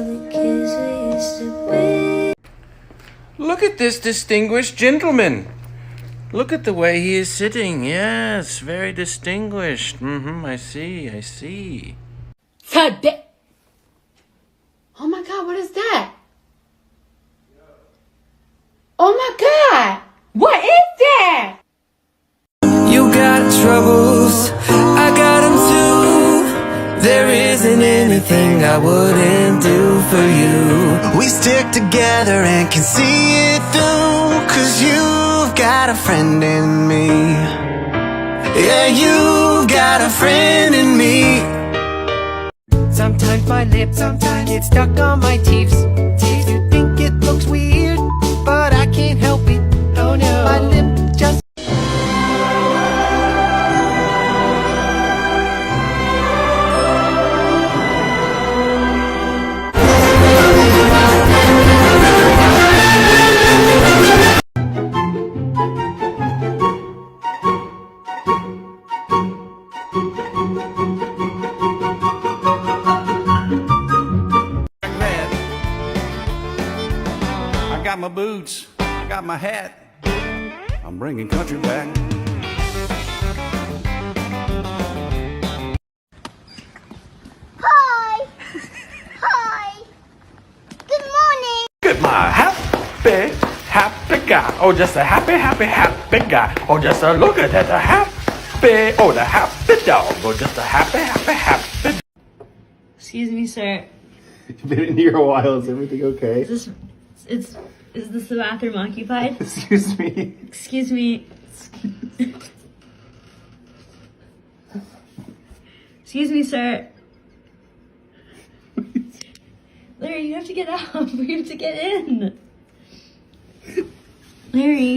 the kids we used to be. Look at this distinguished gentleman. Look at the way he is sitting. Yes, very distinguished. I see. Oh my God, what is that? Oh my God, what is that? You got troubles, I got them too. There isn't anything I wouldn't do for you. We stick together and can see it through, 'cause you've got a friend in me. Yeah, you've got a friend in me. Sometimes my lips get stuck on my teeth. You think it looks weird, but I can't help it. Oh no, my lip just... I got my boots, I got my hat, I'm bringing country back. Hi! Hi! Good morning! Look at my happy guy. Oh, just a happy guy. Oh, just a look at that, the happy dog. Oh, just a happy. Excuse me, sir. Been in here a while. Is everything okay? Is this the bathroom occupied? Excuse me. Excuse me. Excuse me, sir. Larry, you have to get out. We have to get in. Larry.